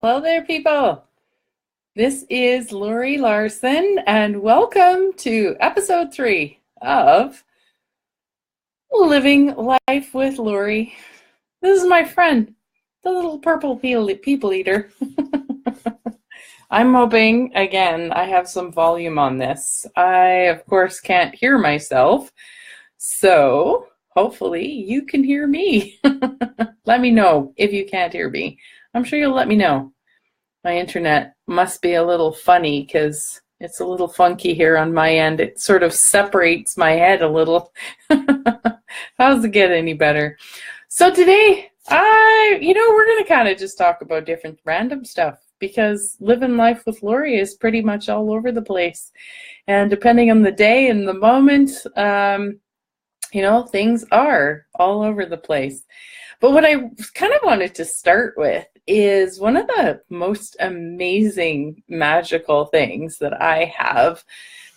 Hello there, people. This is Laurie Larson, and welcome to episode 3 of Living Life with Laurie. This is my friend, the little purple people eater. I'm hoping, again, I have some volume on this. I, of course, can't hear myself, so hopefully you can hear me. Let me know if you can't hear me. I'm sure you'll let me know. My internet must be a little funny because it's a little funky here on my end. It sort of separates my head a little. How's it get any better? So today, we're going to kind of just talk about different random stuff because living life with Laurie is pretty much all over the place. And depending on the day and the moment, things are all over the place. But what I kind of wanted to start with is one of the most amazing magical things that I have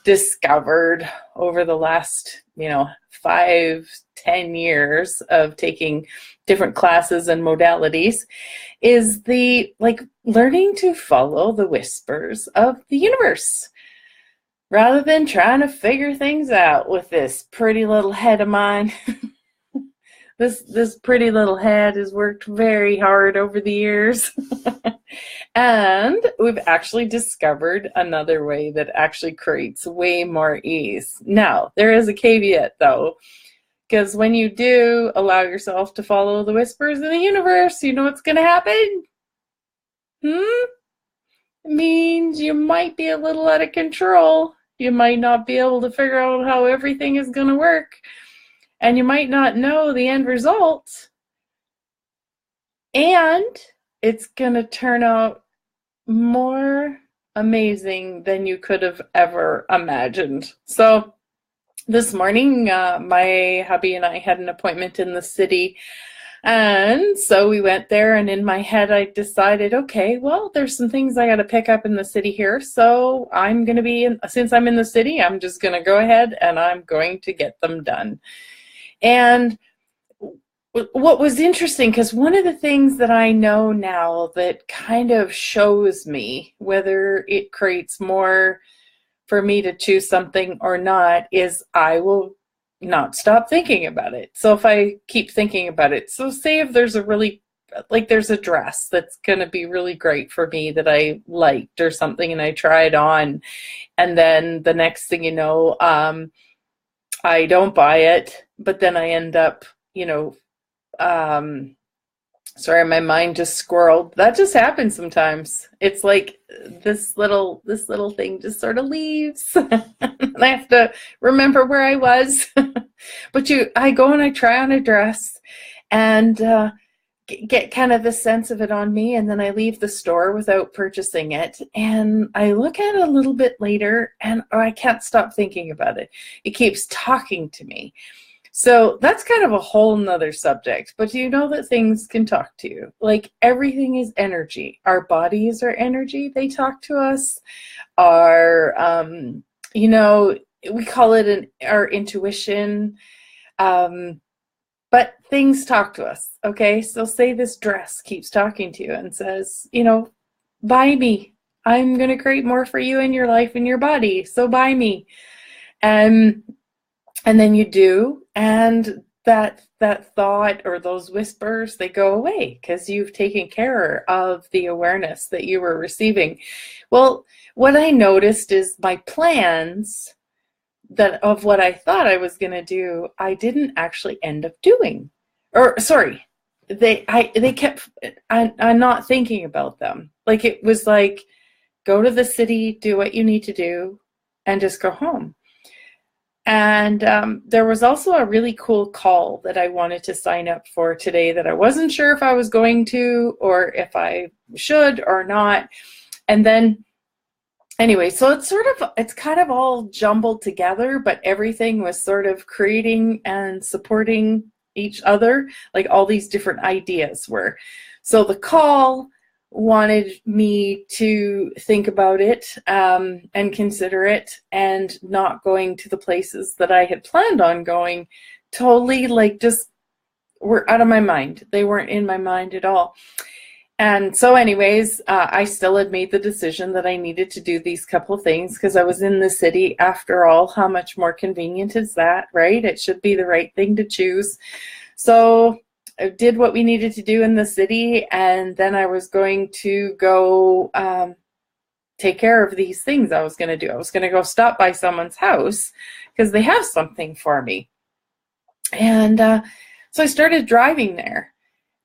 discovered over the last, 5-10 years of taking different classes and modalities is the learning to follow the whispers of the universe rather than trying to figure things out with this pretty little head of mine. This pretty little head has worked very hard over the years. And we've actually discovered another way that actually creates way more ease. Now, there is a caveat though, because when you do allow yourself to follow the whispers of the universe, you know what's going to happen? It means you might be a little out of control. You might not be able to figure out how everything is going to work. And you might not know the end result. And it's going to turn out more amazing than you could have ever imagined. So this morning, my hubby and I had an appointment in the city. And so we went there, and in my head, I decided, okay, well, there's some things I got to pick up in the city here. So I'm going to since I'm in the city, I'm just going to go ahead and I'm going to get them done. And what was interesting, because one of the things that I know now that kind of shows me whether it creates more for me to choose something or not is I will not stop thinking about it. So if I keep thinking about it, so say if there's there's a dress that's going to be really great for me that I liked or something and I try it on, and then the next thing you know, I don't buy it, but then I end up, sorry, my mind just squirreled. That just happens sometimes. It's like this little thing just sort of leaves. And I have to remember where I was. But I go and I try on a dress and get kind of the sense of it on me, and then I leave the store without purchasing it, and I look at it a little bit later and I can't stop thinking about it. It keeps talking to me. So that's kind of a whole nother subject, but you know that things can talk to you. Like everything is energy. Our bodies are energy. They talk to us. We call it our intuition. But things talk to us, okay? So say this dress keeps talking to you and says, buy me. I'm going to create more for you in your life and your body, so buy me. And then you do, and that thought or those whispers, they go away because you've taken care of the awareness that you were receiving. Well, what I noticed is my plans of what I thought I was going to do, I didn't actually end up doing. Or sorry, I'm not thinking about them. Like it was like, go to the city, do what you need to do, and just go home. And there was also a really cool call that I wanted to sign up for today that I wasn't sure if I was going to or if I should or not. And then anyway, so it's kind of all jumbled together, but everything was sort of creating and supporting each other, like all these different ideas were. So the call wanted me to think about it and consider it, and not going to the places that I had planned on going. Totally just were out of my mind. They weren't in my mind at all. And so anyways, I still had made the decision that I needed to do these couple things because I was in the city. After all, how much more convenient is that, right? It should be the right thing to choose. So I did what we needed to do in the city, and then I was going to go take care of these things I was going to do. I was going to go stop by someone's house because they have something for me. And so I started driving there.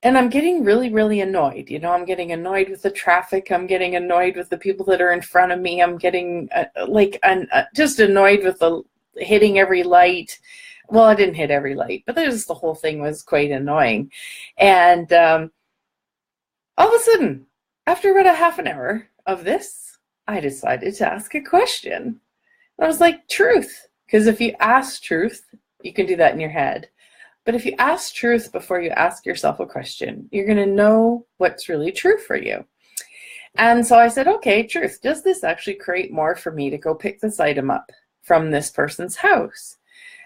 And I'm getting really, really annoyed. You know, I'm getting annoyed with the traffic. I'm getting annoyed with the people that are in front of me. I'm getting just annoyed with the hitting every light. Well, I didn't hit every light, but the whole thing was quite annoying. And all of a sudden, after about a half an hour of this, I decided to ask a question. And I was like, truth. Because if you ask truth, you can do that in your head. But if you ask truth before you ask yourself a question, you're going to know what's really true for you. And so I said, okay, truth, does this actually create more for me to go pick this item up from this person's house?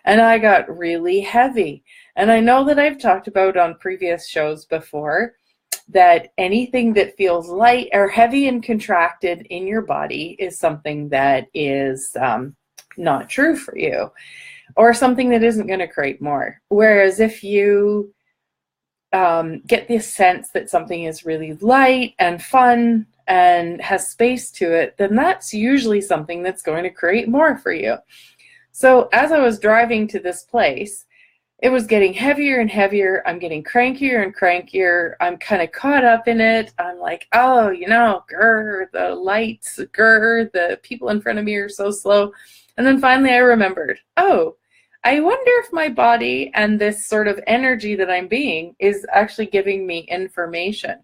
And I got really heavy. And I know that I've talked about on previous shows before that anything that feels light or heavy and contracted in your body is something that is not true for you, or something that isn't going to create more. Whereas if you get this sense that something is really light and fun and has space to it, then that's usually something that's going to create more for you. So as I was driving to this place, it was getting heavier and heavier. I'm getting crankier and crankier. I'm kind of caught up in it. I'm like, oh, you know, grr, the lights, grr, the people in front of me are so slow. And then finally I remembered, oh, I wonder if my body and this sort of energy that I'm being is actually giving me information.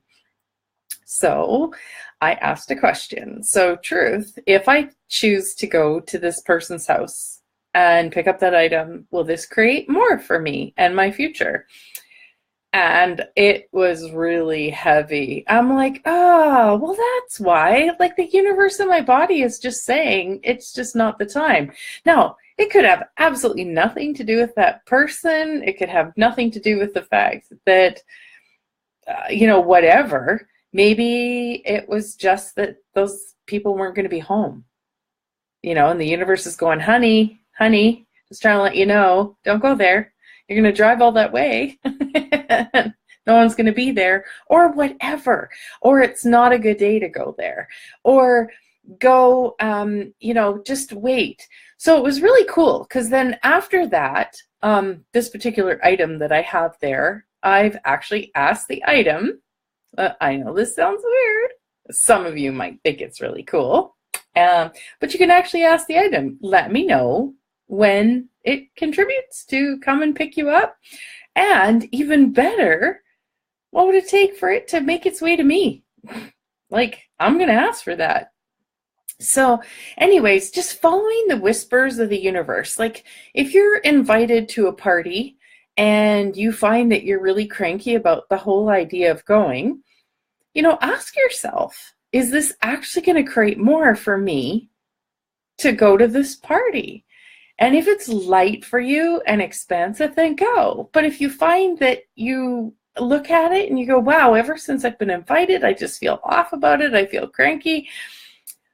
So I asked a question. So truth, if I choose to go to this person's house and pick up that item, will this create more for me and my future? And it was really heavy. I'm like, oh, well, that's why. Like, the universe in my body is just saying it's just not the time. Now, it could have absolutely nothing to do with that person. It could have nothing to do with the fact that, whatever. Maybe it was just that those people weren't going to be home. And the universe is going, honey, just trying to let you know, don't go there. You're going to drive all that way. No one's going to be there, or whatever. Or it's not a good day to go there. Or go, just wait. So it was really cool, because then after that, this particular item that I have there, I've actually asked the item. I know this sounds weird. Some of you might think it's really cool. But you can actually ask the item, let me know when it contributes to come and pick you up. And even better, what would it take for it to make its way to me? Like, I'm going to ask for that. So anyways, just following the whispers of the universe. Like, if you're invited to a party and you find that you're really cranky about the whole idea of going, ask yourself, is this actually going to create more for me to go to this party? And if it's light for you and expansive, then go. But if you find that you look at it and you go, wow, ever since I've been invited, I just feel off about it, I feel cranky,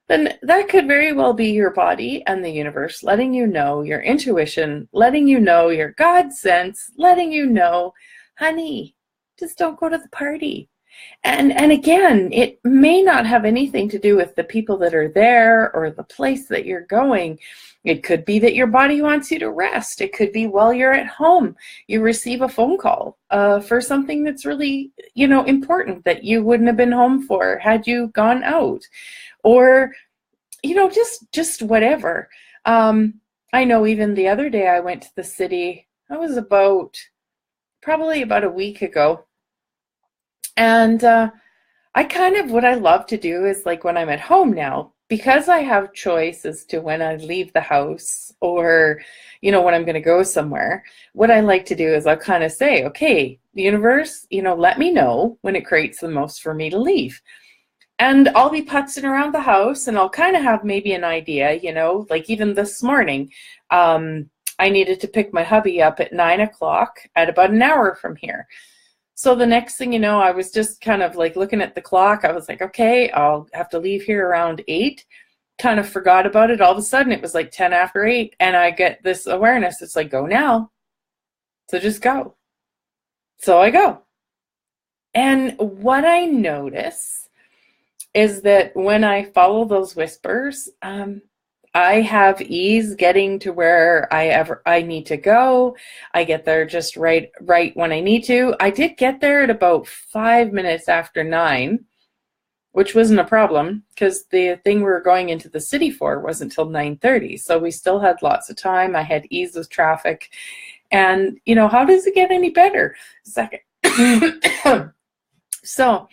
then that could very well be your body and the universe letting you know, your intuition letting you know, your God sense letting you know, honey, just don't go to the party. And again, it may not have anything to do with the people that are there or the place that you're going. It could be that your body wants you to rest. It could be while you're at home, you receive a phone call for something that's really, important that you wouldn't have been home for had you gone out. Or, just whatever. I know even the other day I went to the city. That was probably about a week ago. And what I love to do is, like, when I'm at home now, because I have choice as to when I leave the house or, when I'm going to go somewhere, what I like to do is I'll kind of say, okay, the universe, let me know when it creates the most for me to leave. And I'll be putzing around the house and I'll kind of have maybe an idea, like even this morning, I needed to pick my hubby up at 9 o'clock at about an hour from here. So the next thing you know, I was just kind of like looking at the clock. I was like, okay, I'll have to leave here around 8. Kind of forgot about it. All of a sudden, it was like 10 after 8, and I get this awareness. It's like, go now. So just go. So I go. And what I notice is that when I follow those whispers, I have ease getting to where I need to go. I get there just right when I need to. I did get there at about 5 minutes after 9, which wasn't a problem because the thing we were going into the city for wasn't until 9:30. So we still had lots of time. I had ease of traffic. And, how does it get any better? Second. So,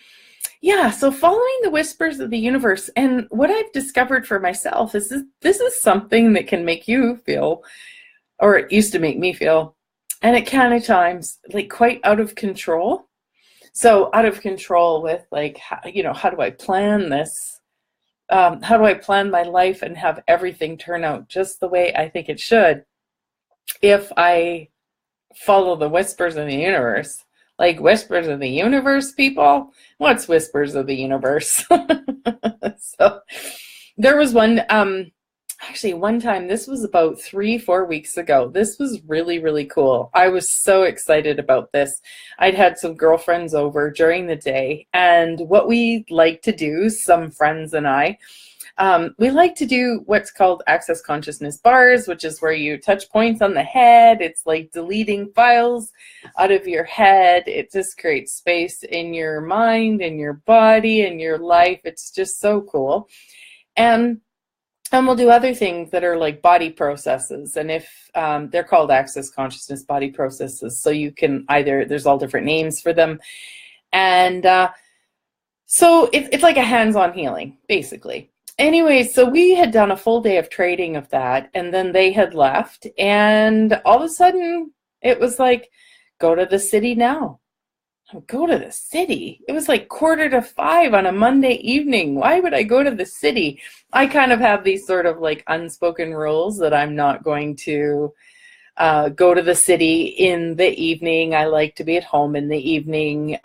yeah, so following the whispers of the universe, and what I've discovered for myself is this is something that can make you feel, or it used to make me feel, and it can at times, like quite out of control. So out of control with like, how do I plan this? How do I plan my life and have everything turn out just the way I think it should if I follow the whispers of the universe? Like whispers of the universe, people? What's whispers of the universe? So there was one time, this was about 3-4 weeks ago. This was really, really cool. I was so excited about this. I'd had some girlfriends over during the day, and what we like to do, some friends and I, we like to do what's called access consciousness bars, which is where you touch points on the head. It's like deleting files out of your head. It just creates space in your mind and your body and your life. It's just so cool. And we'll do other things that are like body processes. And if they're called access consciousness body processes, so you can there's all different names for them. And so it's like a hands-on healing, basically. Anyway, so we had done a full day of trading of that, and then they had left, and all of a sudden it was like, go to the city now. Go to the city? It was like 4:45 on a Monday evening. Why would I go to the city? I kind of have these sort of like unspoken rules that I'm not going to go to the city in the evening. I like to be at home in the evening.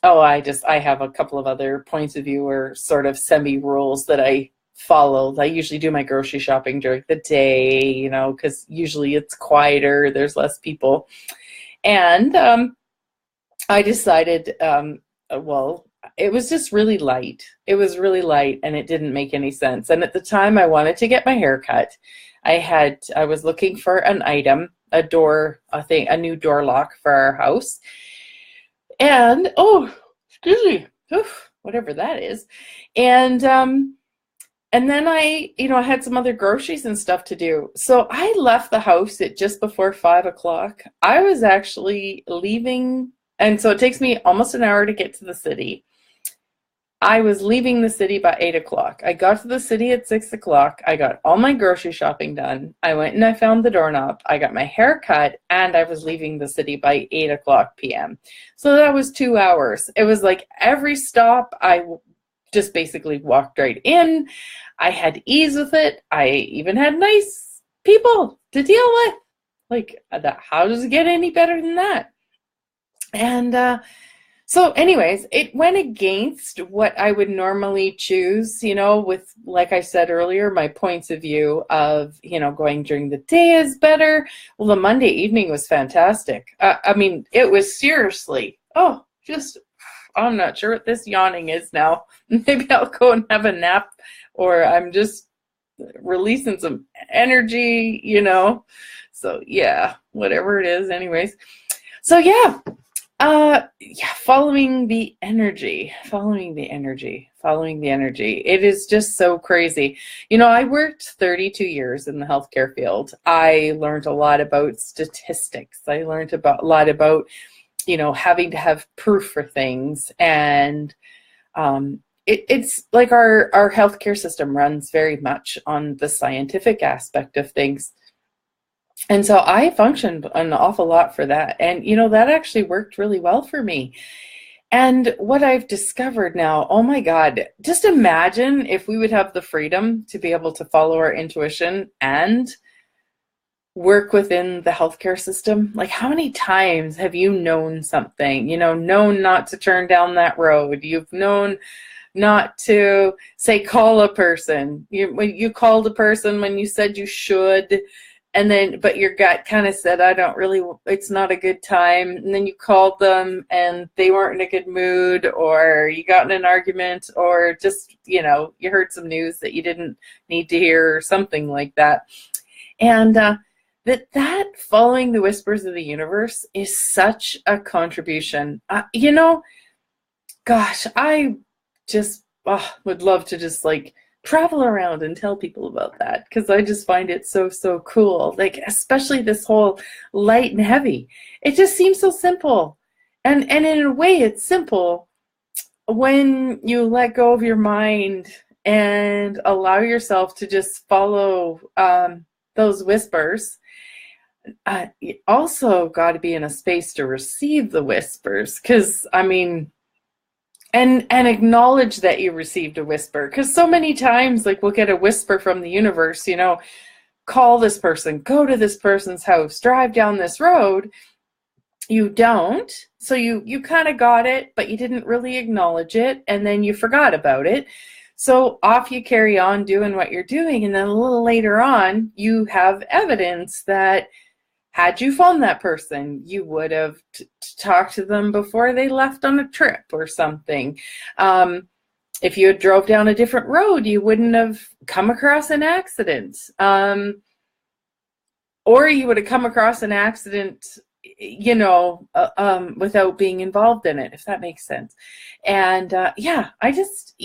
I have a couple of other points of view or sort of semi-rules that I follow. I usually do my grocery shopping during the day, because usually it's quieter, there's less people. And I decided, it was just really light. It was really light, and it didn't make any sense. And at the time I wanted to get my hair cut. I was looking for an item, a new door lock for our house. And, excuse me, whatever that is. And then I had some other groceries and stuff to do. So I left the house at just before 5 o'clock. I was actually leaving, and so it takes me almost an hour to get to the city. I was leaving the city by 8 o'clock. I got to the city at 6 o'clock. I got all my grocery shopping done. I went and I found the doorknob. I got my hair cut, and I was leaving the city by 8 o'clock p.m. So that was 2 hours. It was like every stop, I just basically walked right in. I had ease with it. I even had nice people to deal with. Like, how does it get any better than that? And so anyways, it went against what I would normally choose, with, like I said earlier, my points of view of, going during the day is better. Well, the Monday evening was fantastic. It was seriously, I'm not sure what this yawning is now. Maybe I'll go and have a nap, or I'm just releasing some energy, So yeah, whatever it is anyways. So yeah. Following the energy. It is just so crazy. I worked 32 years in the healthcare field. I learned a lot about statistics. I learned a lot about, having to have proof for things. And it's like our healthcare system runs very much on the scientific aspect of things. And so I functioned an awful lot for that. And, that actually worked really well for me. And what I've discovered now, oh my God, just imagine if we would have the freedom to be able to follow our intuition and work within the healthcare system, like how many times have you known something, known not to turn down that road? You've known not to say call a person. You called a person when you said you should, and then but your gut kind of said, it's not a good time, and then you called them and they weren't in a good mood, or you got in an argument, or just you heard some news that you didn't need to hear, or something like that. And that following the whispers of the universe is such a contribution. Gosh, I just would love to just like travel around and tell people about that, because I just find it so cool. Like, especially this whole light and heavy. It just seems so simple. And in a way it's simple when you let go of your mind and allow yourself to just follow those whispers. You also got to be in a space to receive the whispers, because and acknowledge that you received a whisper, because so many times, like, we'll get a whisper from the universe, call this person, go to this person's house, drive down this road. You don't, so you kind of got it, but you didn't really acknowledge it, and then you forgot about it. So off you carry on doing what you're doing, and then a little later on, you have evidence that had you phoned that person, you would have talked to them before they left on a trip or something. If you had drove down a different road, you wouldn't have come across an accident. Or you would have come across an accident, without being involved in it, if that makes sense. And I just,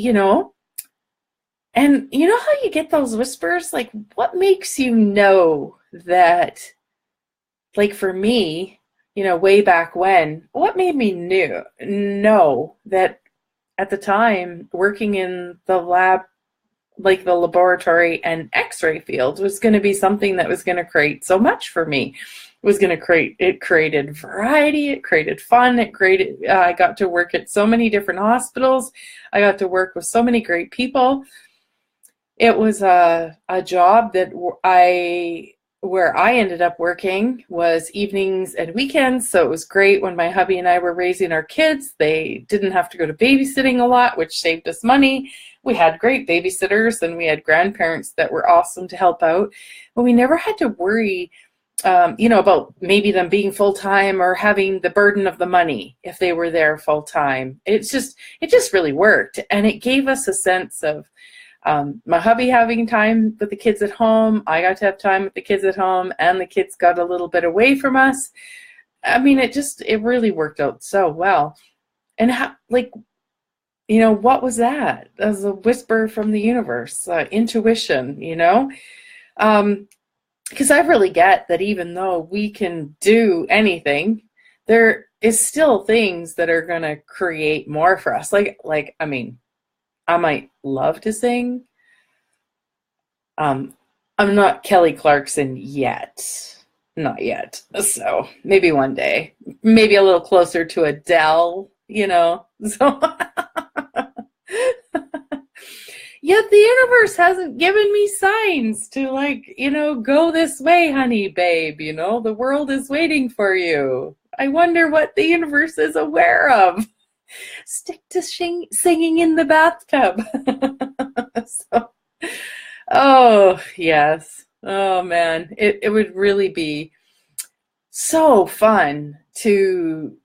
and you know how you get those whispers? Like, what makes you know that? Like, for me, way back when, what made me know that at the time, working in the lab, like the laboratory and x-ray field, was going to be something that was going to create so much for me. It created variety, it created fun, I got to work at so many different hospitals. I got to work with so many great people. It was a job that where I ended up working was evenings and weekends, so it was great when my hubby and I were raising our kids. They didn't have to go to babysitting a lot, which saved us money. We had great babysitters, and we had grandparents that were awesome to help out, but we never had to worry about maybe them being full-time or having the burden of the money if they were there full-time. It just really worked, and it gave us a sense of my hubby having time with the kids at home. I got to have time with the kids at home, and the kids got a little bit away from us. It really worked out so well. And what was that? That was a whisper from the universe, intuition, because I really get that even though we can do anything, there is still things that are going to create more for us. I might love to sing. I'm not Kelly Clarkson yet. Not yet. So maybe one day. Maybe a little closer to Adele, So yet the universe hasn't given me signs to go this way, honey, babe. The world is waiting for you. I wonder what the universe is aware of. Stick to singing in the bathtub. Oh, yes. Oh, man. It would really be so fun to,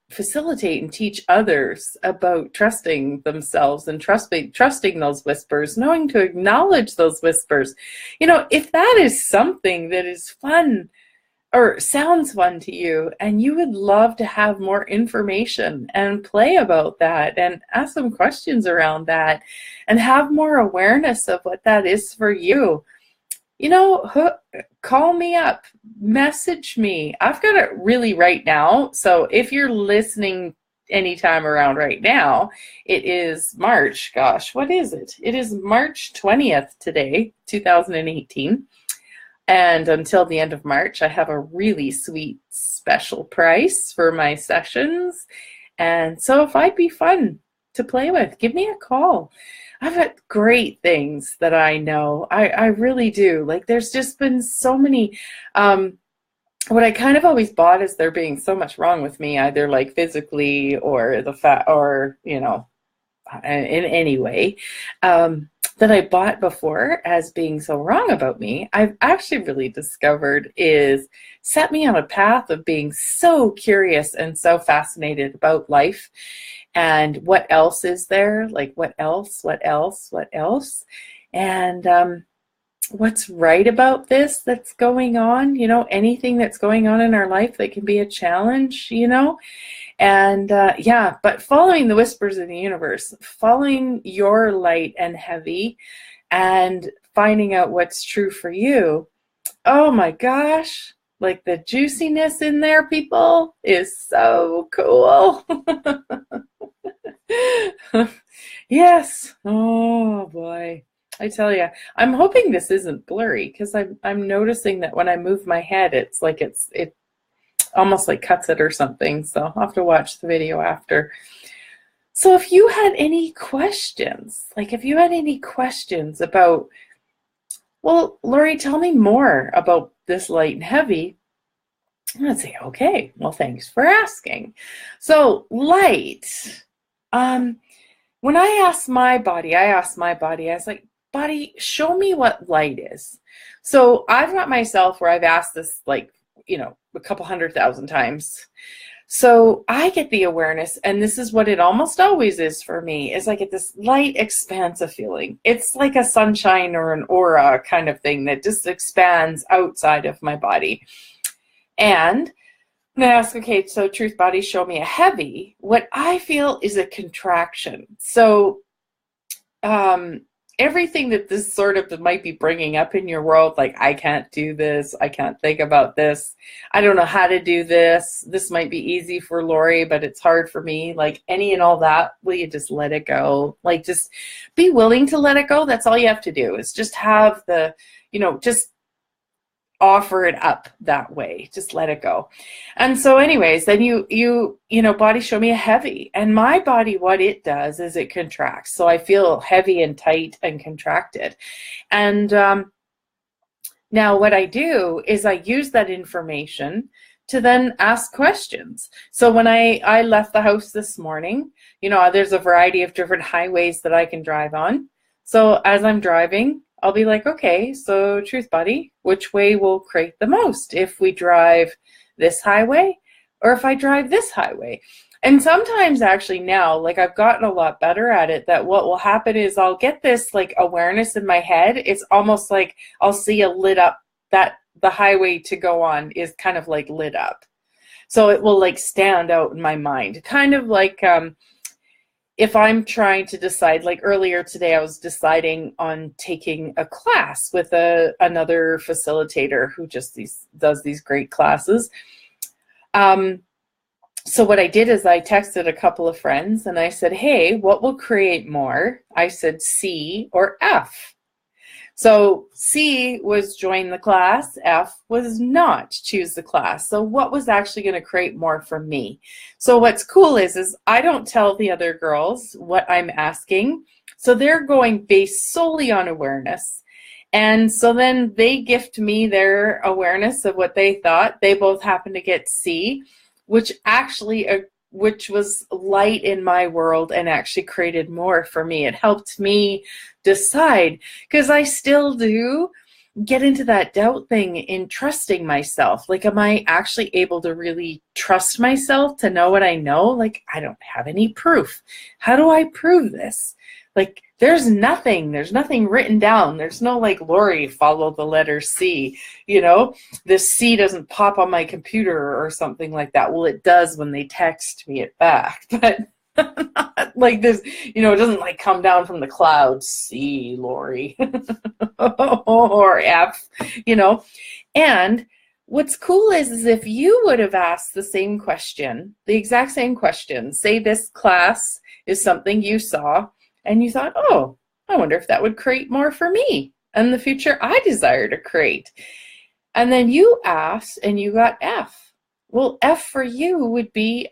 facilitate and teach others about trusting themselves and trusting those whispers, knowing to acknowledge those whispers. If that is something that is fun or sounds fun to you, and you would love to have more information and play about that and ask some questions around that and have more awareness of what that is for you, call me up, message me. I've got it really right now. So if you're listening anytime around right now, it is March. Gosh, what is it? It is March 20th today, 2018. And until the end of March, I have a really sweet special price for my sessions. And so if I'd be fun to play with, give me a call. I've got great things that I know. I really do. Like there's just been so many, what I kind of always bought is there being so much wrong with me, either like physically or the fat or, you know, in any way, that I bought before as being so wrong about me, I've actually really discovered is set me on a path of being so curious and so fascinated about life and what else is there, like what else, what else, what else, and what's right about this that's going on, you know, anything that's going on in our life that can be a challenge, you know. And yeah, but following the whispers of the universe, following your light and heavy, and finding out what's true for you. Oh my gosh, like the juiciness in there, people, is so cool. Yes. Oh boy. I tell you, I'm hoping this isn't blurry because I'm noticing that when I move my head, it's like it almost like cuts it or something. So I'll have to watch the video after. So if you had any questions, like if you had any questions about, well, Laurie, tell me more about this light and heavy, I'm gonna say, okay, well, thanks for asking. So light, when I asked my body, I was like, body, show me what light is. So I've got myself where I've asked this, like, you know, a couple 100,000 times. So I get the awareness, and this is what it almost always is for me, is I get this light, expansive feeling. It's like a sunshine or an aura kind of thing that just expands outside of my body. And when I ask, okay, so truth body, show me a heavy, what I feel is a contraction. So everything that this sort of might be bringing up in your world, like, I can't do this, I can't think about this, I don't know how to do this, this might be easy for Laurie, but it's hard for me, like any and all that, will you just let it go? Like, just be willing to let it go. That's all you have to do, is just have the, you know, just offer it up that way, just let it go. And so anyways, then you know, body, show me a heavy. And my body, what it does is it contracts. So I feel heavy and tight and contracted. And now what I do is I use that information to then ask questions. So when I left the house this morning, you know, there's a variety of different highways that I can drive on. So as I'm driving, I'll be like, okay, so truth body, which way will create the most? If we drive this highway or if I drive this highway? And sometimes actually now, like, I've gotten a lot better at it, that what will happen is I'll get this like awareness in my head. It's almost like I'll see a lit up, that the highway to go on is kind of like lit up. So it will like stand out in my mind, kind of like, if I'm trying to decide, like earlier today, I was deciding on taking a class with another facilitator who just does these great classes. So what I did is I texted a couple of friends and I said, hey, what will create more? I said C or F. So C was join the class, F was not choose the class. So what was actually going to create more for me? So what's cool is I don't tell the other girls what I'm asking. So they're going based solely on awareness. And so then they gift me their awareness of what they thought. They both happen to get C, which was light in my world and actually created more for me. It helped me decide, because I still do get into that doubt thing in trusting myself. Like, am I actually able to really trust myself to know what I know? Like, I don't have any proof. How do I prove this? Like, there's nothing written down. There's no like, Laurie, follow the letter C, you know, this C doesn't pop on my computer or something like that. Well, it does when they text me it back, but not like this, you know, it doesn't like come down from the clouds, C, Laurie, or F, you know. And what's cool is if you would have asked the same question, the exact same question, say this class is something you saw, and you thought, oh, I wonder if that would create more for me and the future I desire to create. And then you asked and you got F. Well, F for you would be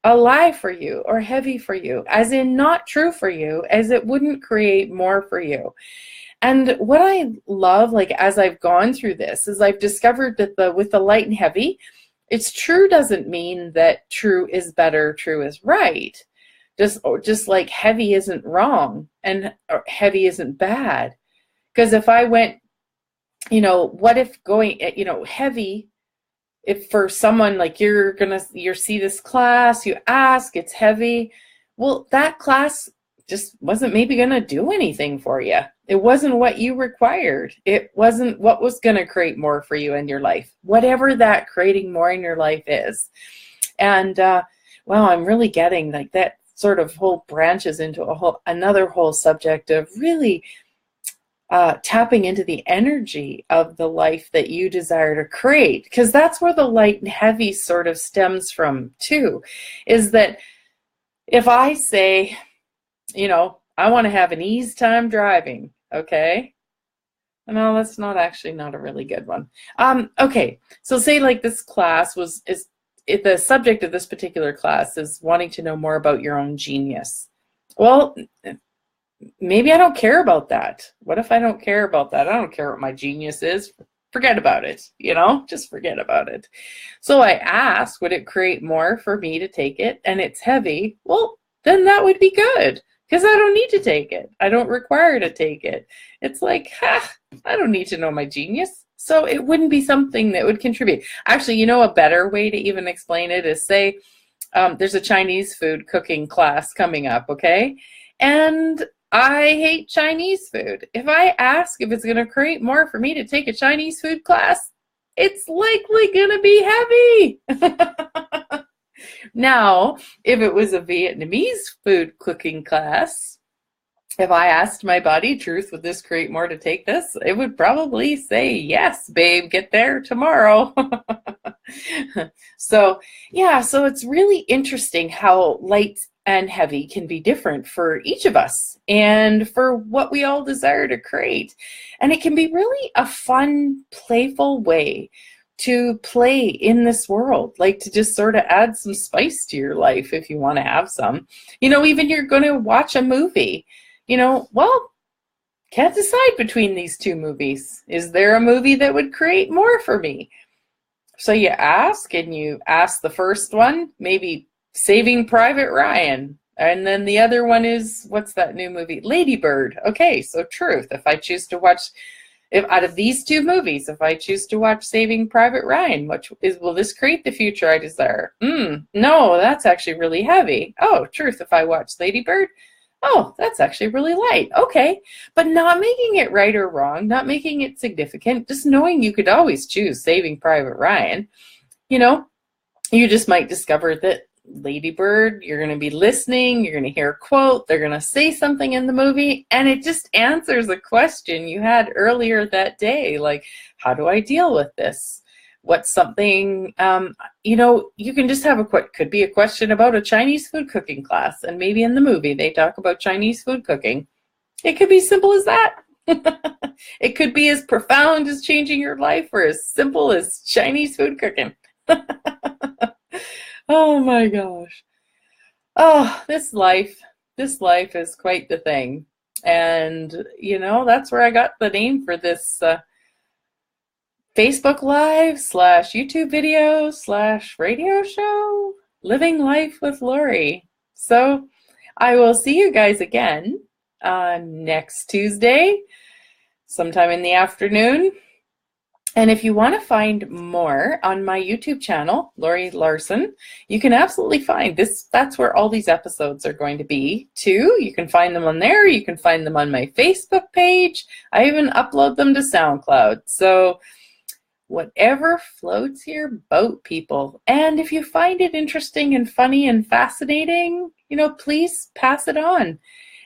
a lie for you or heavy for you, as in not true for you, as it wouldn't create more for you. And what I love, like as I've gone through this, is I've discovered that with the light and heavy, it's true doesn't mean that true is better, true is right. Just like heavy isn't wrong and heavy isn't bad. Because if I went, what if going, heavy, if for someone like you see this class, you ask, it's heavy, well, that class just wasn't maybe going to do anything for you. It wasn't what you required. It wasn't what was going to create more for you in your life, whatever that creating more in your life is. And wow, I'm really getting like that sort of whole branches into another whole subject of really tapping into the energy of the life that you desire to create, because that's where the light and heavy sort of stems from too, is that if I say, I want to have an ease time driving, okay? No, that's not a really good one. Okay, so say like this class the subject of this particular class is wanting to know more about your own genius. Well, maybe I don't care about that. What if I don't care about that? I don't care what my genius is. Forget about it, just forget about it. So I ask, would it create more for me to take it? And it's heavy. Well, then that would be good, because I don't need to take it. I don't require to take it. It's like, I don't need to know my genius. So it wouldn't be something that would contribute. Actually, a better way to even explain it is say there's a Chinese food cooking class coming up, okay? And I hate Chinese food. If I ask if it's going to create more for me to take a Chinese food class, it's likely going to be heavy. Now, if it was a Vietnamese food cooking class, if I asked my body, truth, would this create more to take this? It would probably say, yes, babe, get there tomorrow. So, yeah, so it's really interesting how light and heavy can be different for each of us and for what we all desire to create. And it can be really a fun, playful way to play in this world, like to just sort of add some spice to your life if you want to have some. Even you're going to watch a movie, well, can't decide between these two movies. Is there a movie that would create more for me? So you ask, and you ask the first one, maybe Saving Private Ryan. And then the other one is, what's that new movie? Lady Bird. Okay, so truth. If I choose to watch, out of these two movies, if I choose to watch Saving Private Ryan, will this create the future I desire? No, that's actually really heavy. Oh, truth. If I watch Lady Bird, oh, that's actually really light. Okay, but not making it right or wrong, not making it significant, just knowing you could always choose Saving Private Ryan. You just might discover that Lady Bird, you're going to be listening, you're going to hear a quote, they're going to say something in the movie, and it just answers a question you had earlier that day, like, how do I deal with this? What's something, you can just have could be a question about a Chinese food cooking class, and maybe in the movie they talk about Chinese food cooking. It could be simple as that. It could be as profound as changing your life, or as simple as Chinese food cooking. Oh my gosh. Oh, this life is quite the thing. And, that's where I got the name for this Facebook Live / YouTube video / radio show, Living Life with Laurie. So I will see you guys again next Tuesday, sometime in the afternoon. And if you want to find more on my YouTube channel, Laurie Larson, you can absolutely find this. That's where all these episodes are going to be too. You can find them on there. You can find them on my Facebook page. I even upload them to SoundCloud. So whatever floats your boat, people. And if you find it interesting and funny and fascinating, please pass it on.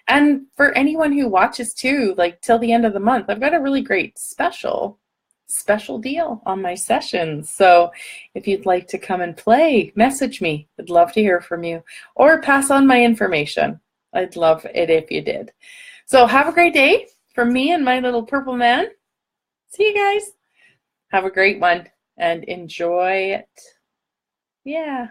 And for anyone who watches too, like till the end of the month, I've got a really great special deal on my sessions. So if you'd like to come and play, message me. I'd love to hear from you, or pass on my information. I'd love it if you did. So have a great day from me and my little purple man. See you guys. Have a great one and enjoy it. Yeah.